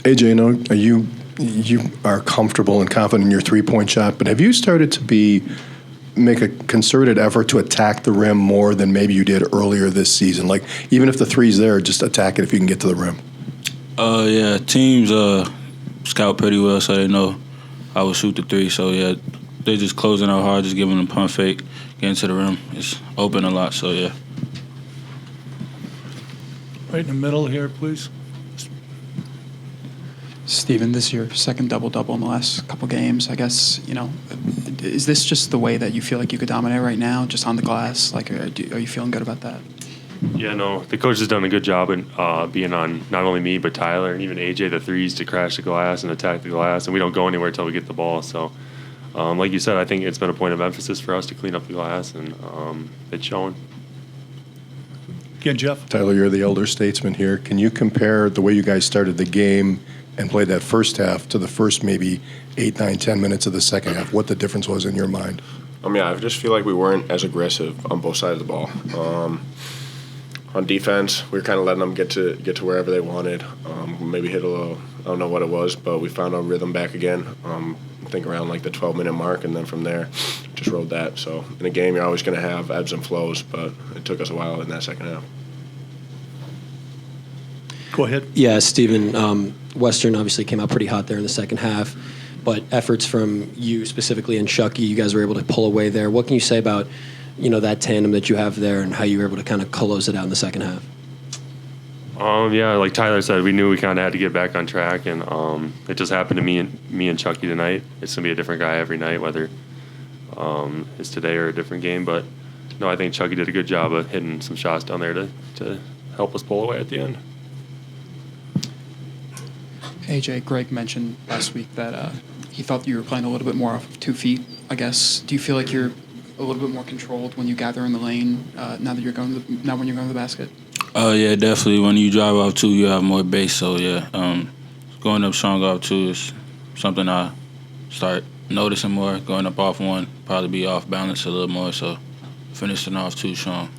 AJ, I know you are comfortable and confident in your three-point shot, but have you started to make a concerted effort to attack the rim more than maybe you did earlier this season? Like, even if the three's there, just attack it if you can get to the rim. Yeah, teams scout pretty well, so they know I will shoot the three. So, yeah, they're just closing out hard, just giving them pump fake, getting to the rim. It's open a lot, so, yeah. Right in the middle here, please. Steven, this is your second double-double in the last couple games. I guess, is this just the way that you feel like you could dominate right now, just on the glass? Like, are you feeling good about that? Yeah, no, the coach has done a good job in being on not only me but Tyler and even AJ, the threes to crash the glass and attack the glass, and we don't go anywhere until we get the ball. So, like you said, I think it's been a point of emphasis for us to clean up the glass, and it's showing. Again, Jeff. Tyler, you're the elder statesman here. Can you compare the way you guys started the game and played that first half to the first maybe 8, 9, 10 minutes of the second half? What the difference was in your mind? I just feel like we weren't as aggressive on both sides of the ball. On defense, we were kind of letting them get to wherever they wanted. Maybe hit a little, I don't know what it was, but we found our rhythm back again. I think around like the 12-minute mark, and then from there, just rode that. So in a game, you're always going to have ebbs and flows, but it took us a while in that second half. Go ahead. Yeah, Steven, Western obviously came out pretty hot there in the second half, but efforts from you specifically and Chucky, you guys were able to pull away there. What can you say about that tandem that you have there and how you were able to kind of close it out in the second half? Yeah, like Tyler said, we knew we kind of had to get back on track, and it just happened to me and Chucky tonight. It's going to be a different guy every night, whether it's today or a different game. But, no, I think Chucky did a good job of hitting some shots down there to help us pull away at the end. AJ, Greg mentioned last week that he thought you were playing a little bit more off of 2 feet, I guess. Do you feel like you're a little bit more controlled when you gather in the lane now when you're going to the basket? Yeah, definitely. When you drive off 2, you have more base. So, yeah, going up strong off 2 is something I start noticing more. Going up off 1, probably be off balance a little more. So, finishing off 2 strong.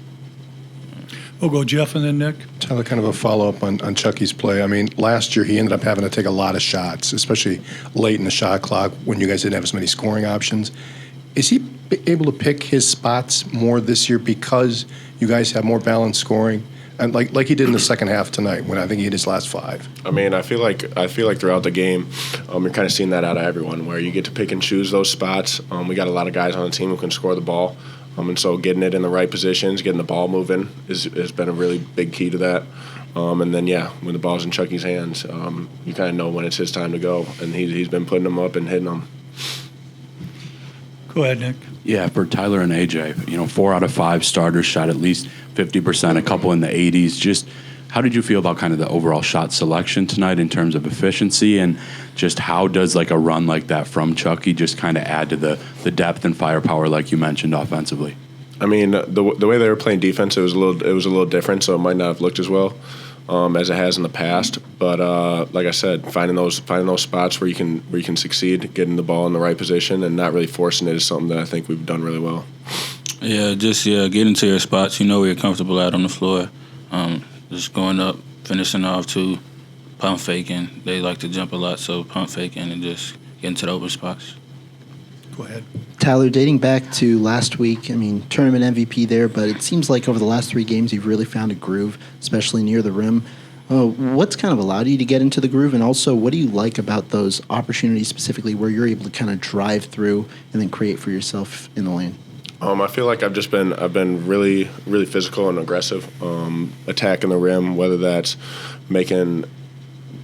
We'll go Jeff and then Nick. Tyler, kind of a follow-up on Chucky's play. I mean, last year he ended up having to take a lot of shots, especially late in the shot clock when you guys didn't have as many scoring options. Is he able to pick his spots more this year because you guys have more balanced scoring? And like he did in the second half tonight when I think he hit his last 5. I feel like throughout the game, you're kind of seeing that out of everyone, where you get to pick and choose those spots. We got a lot of guys on the team who can score the ball, and so getting it in the right positions, getting the ball moving has been a really big key to that. And then when the ball's in Chucky's hands, you kind of know when it's his time to go, and he's been putting them up and hitting them. Go ahead, Nick. Yeah, for Tyler and AJ, 4 out of 5 starters shot at least 50%, a couple in the 80s. Just how did you feel about kind of the overall shot selection tonight in terms of efficiency, and just how does like a run like that from Chucky just kind of add to the depth and firepower like you mentioned offensively? The way they were playing defense, it was a little different, so it might not have looked as well as it has in the past. But like I said, finding those spots where you can succeed, getting the ball in the right position, and not really forcing it is something that I think we've done really well. Yeah, just get into your spots. You know where you're comfortable at on the floor. Just going up, finishing off 2, pump faking. They like to jump a lot, so pump faking and just getting to the open spots. Go ahead. Tyler, dating back to last week, tournament MVP there, but it seems like over the last 3 games you've really found a groove, especially near the rim. What's kind of allowed you to get into the groove, and also what do you like about those opportunities specifically where you're able to kind of drive through and then create for yourself in the lane? I feel like I've been really, really physical and aggressive, attacking the rim, whether that's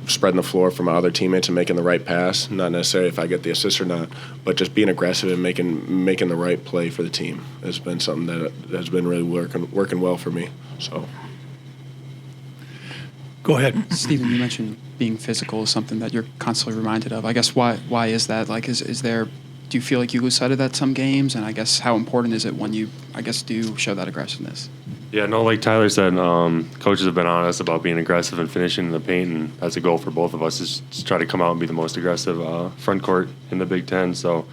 spreading the floor for my other teammates and making the right pass, not necessarily if I get the assist or not, but just being aggressive and making the right play for the team has been something that has been really working well for me. So, go ahead, Steven. You mentioned being physical is something that you're constantly reminded of. I guess why is that? Like, is there? Do you feel like you lose sight of that some games? And I guess how important is it when you, do show that aggressiveness? Yeah, no, like Tyler said, coaches have been honest about being aggressive and finishing in the paint, and that's a goal for both of us, is to try to come out and be the most aggressive front court in the Big Ten. So,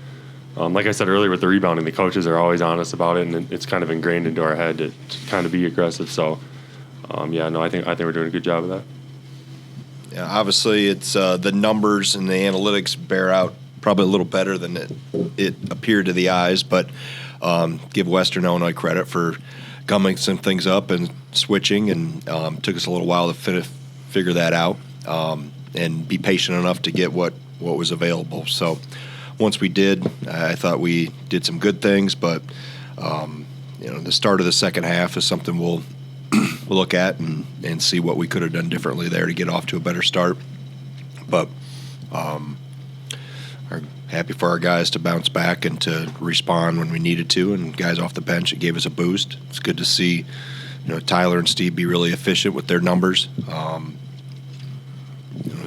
like I said earlier with the rebounding, the coaches are always honest about it, and it's kind of ingrained into our head to kind of be aggressive. So, I think we're doing a good job of that. Yeah, obviously, it's the numbers and the analytics bear out probably a little better than it appeared to the eyes, but give Western Illinois credit for gumming some things up and switching, and took us a little while to figure that out and be patient enough to get what was available. So once we did, I thought we did some good things, but the start of the second half is something we'll look at and see what we could have done differently there to get off to a better start. But are happy for our guys to bounce back and to respond when we needed to, and guys off the bench, it gave us a boost. It's good to see Tyler and Steve be really efficient with their numbers.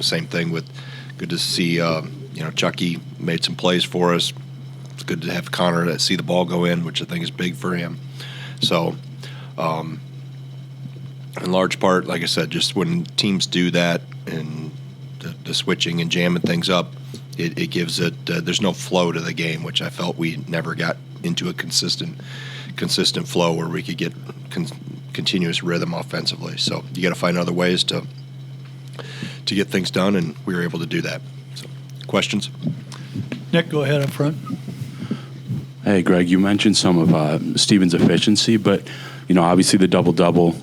Same thing with good to see Chucky made some plays for us. It's good to have Connor see the ball go in, which I think is big for him. So in large part, like I said, just when teams do that and the switching and jamming things up, it gives it there's no flow to the game, which I felt we never got into a consistent flow where we could get continuous rhythm offensively. So you got to find other ways to get things done, and we were able to do that. So, questions? Nick, go ahead up front. Hey, Greg, you mentioned some of Steven's efficiency, but, obviously the double-double,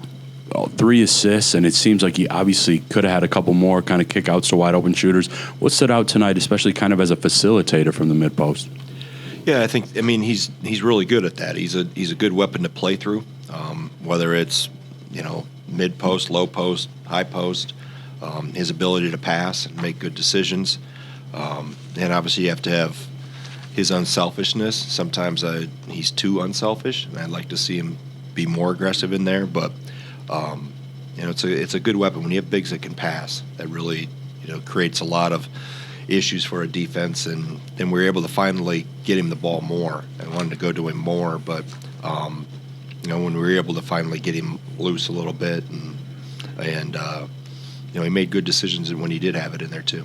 3 assists, and it seems like he obviously could have had a couple more kind of kick-outs to wide-open shooters. What stood out tonight, especially kind of as a facilitator from the mid-post? Yeah, he's really good at that. He's a good weapon to play through, whether it's, mid-post, low-post, high-post, his ability to pass and make good decisions. And obviously you have to have his unselfishness. Sometimes he's too unselfish, and I'd like to see him be more aggressive in there. But it's a good weapon when you have bigs that can pass. That really creates a lot of issues for a defense, and then we were able to finally get him the ball more. I wanted to go to him more, but when we were able to finally get him loose a little bit, and he made good decisions when he did have it in there too.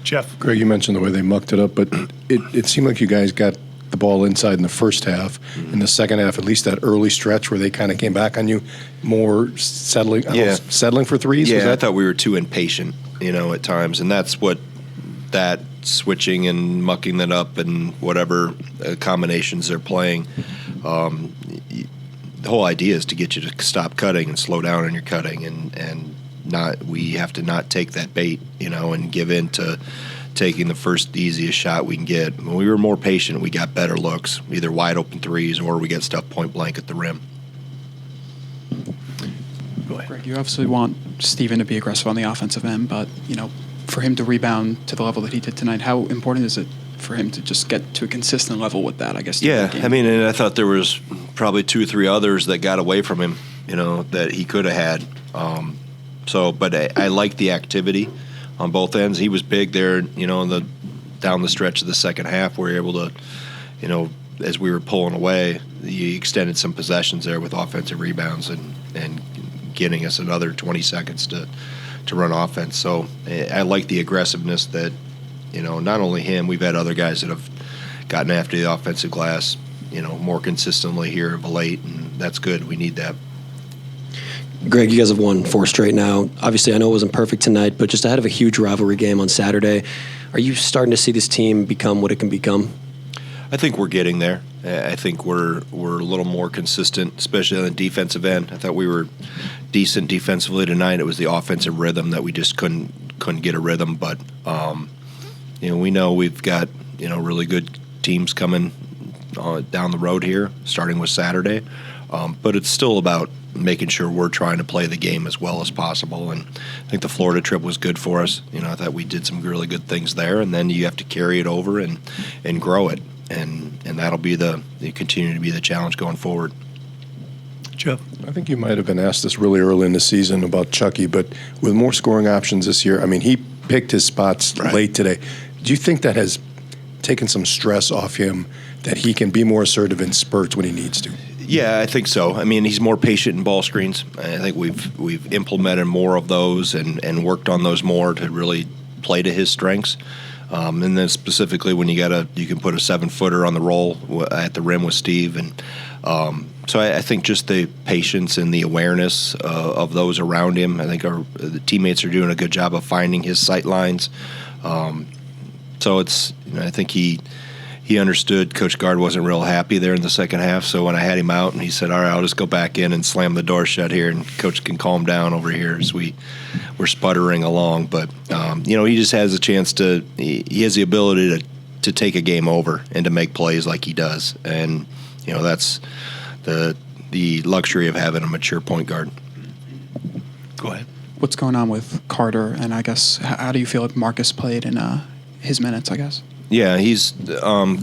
Jeff. Greg, you mentioned the way they mucked it up, but it seemed like you guys got the ball inside in the first half. Mm-hmm. In the second half, at least that early stretch where they kind of came back on you, more settling for threes? Yeah, I thought we were too impatient, at times, and that's what that switching and mucking that up and whatever combinations they're playing. The whole idea is to get you to stop cutting and slow down on your cutting, and we have to not take that bait, and give in to taking the first easiest shot we can get. When we were more patient, we got better looks, either wide open threes or we get stuff point blank at the rim. Go ahead. Greg, you obviously want Steven to be aggressive on the offensive end, but for him to rebound to the level that he did tonight, how important is it for him to just get to a consistent level with that, I guess? Yeah, and I thought there was probably 2 or 3 others that got away from him, that he could have had. But I like the activity on both ends. He was big there, down the stretch of the second half. We were able to, as we were pulling away, he extended some possessions there with offensive rebounds and getting us another 20 seconds to run offense. So I like the aggressiveness that, not only him, we've had other guys that have gotten after the offensive glass, more consistently here of late, and that's good. We need that. Greg, you guys have won 4 straight now. Obviously, I know it wasn't perfect tonight, but just ahead of a huge rivalry game on Saturday, are you starting to see this team become what it can become? I think we're getting there. I think we're a little more consistent, especially on the defensive end. I thought we were decent defensively tonight. It was the offensive rhythm that we just couldn't get a rhythm. But we know we've got really good teams coming down the road here, starting with Saturday. But it's still about making sure we're trying to play the game as well as possible. And I think the Florida trip was good for us. I thought we did some really good things there, and then you have to carry it over and grow it. And that'll be continue to be the challenge going forward. Jeff. I think you might have been asked this really early in the season about Chucky, but with more scoring options this year, he picked his spots late today. Do you think that has taken some stress off him, that he can be more assertive in spurts when he needs to? Yeah, I think so. He's more patient in ball screens. I think we've implemented more of those and worked on those more to really play to his strengths. And then specifically when you can put a 7-footer on the roll at the rim with Steve and So I think just the patience and the awareness of those around him. I think the teammates are doing a good job of finding his sight lines. So it's, I think he understood Coach Gard wasn't real happy there in the second half. So when I had him out and he said, all right, I'll just go back in and slam the door shut here and Coach can calm down over here as we're sputtering along. But, he just has a chance he has the ability to take a game over and to make plays like he does. And, that's the luxury of having a mature point guard. Go ahead. What's going on with Carter, and I guess how do you feel like Marcus played in his minutes, I guess? Yeah, he's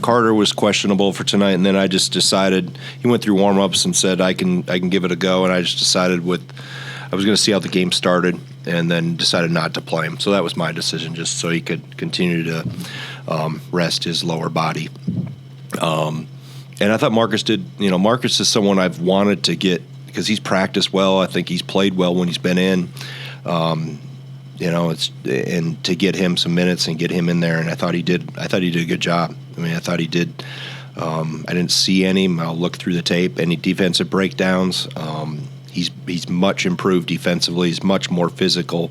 Carter was questionable for tonight, and then I just decided he went through warm-ups and said I can give it a go, and I just decided I was going to see how the game started, and then decided not to play him. So that was my decision, just so he could continue to rest his lower body. And I thought Marcus did. Marcus is someone I've wanted to get because he's practiced well. I think he's played well when he's been in. And to get him some minutes and get him in there, and I thought he did a good job. I thought he did. I didn't see any. I'll look through the tape. Any defensive breakdowns? He's much improved defensively. He's much more physical.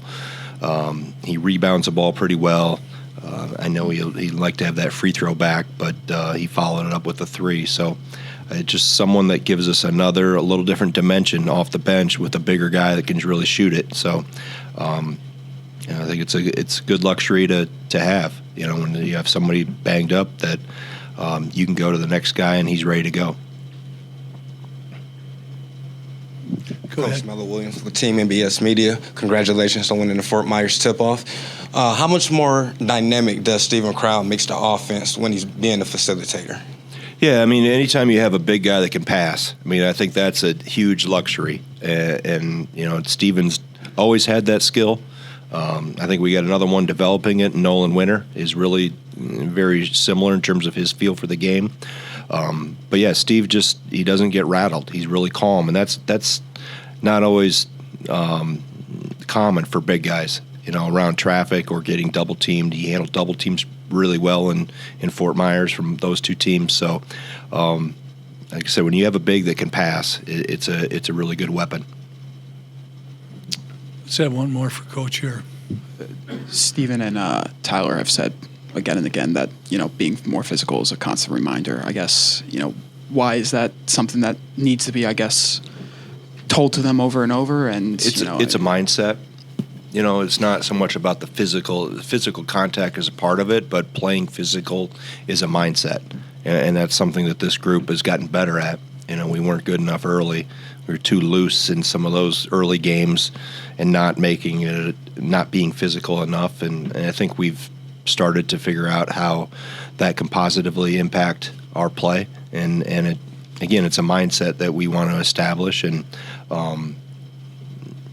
He rebounds the ball pretty well. I know he'd like to have that free throw back, but he followed it up with a three. So just someone that gives us a little different dimension off the bench with a bigger guy that can really shoot it. So I think it's a good luxury to have. When you have somebody banged up that you can go to the next guy and he's ready to go. Coach Mello Williams with Team NBS Media. Congratulations on winning the Fort Myers tip-off. How much more dynamic does Stephen Crowl makes the offense when he's being the facilitator? Yeah, anytime you have a big guy that can pass, I think that's a huge luxury. And Stephen's always had that skill. I think we got another one developing it. Nolan Winter is really very similar in terms of his feel for the game. But yeah, Steve he doesn't get rattled. He's really calm, and that's not always common for big guys. Around traffic or getting double teamed. He handled double teams really well in Fort Myers from those two teams. So, like I said, when you have a big that can pass, it's a really good weapon. Let's have one more for Coach here. Steven and Tyler have said again and again that being more physical is a constant reminder. I guess why is that something that needs to be, I guess, told to them over and over? And it's a mindset. It's not so much about the physical. The physical contact is a part of it, but playing physical is a mindset, and that's something that this group has gotten better at. We weren't good enough early. We were too loose in some of those early games, and not being physical enough. And I think we've started to figure out how that can positively impact our play. And it's a mindset that we want to establish. And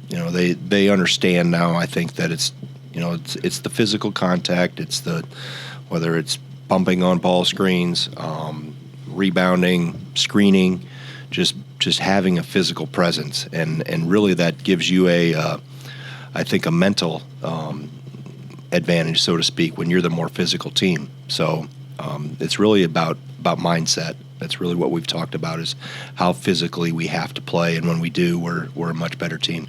they understand now. I think that it's the physical contact. It's whether it's bumping on ball screens, rebounding, screening, just having a physical presence, and really that gives you I think a mental advantage, so to speak, when you're the more physical team. So it's really about mindset. That's really what we've talked about, is how physically we have to play, and when we do, we're a much better team.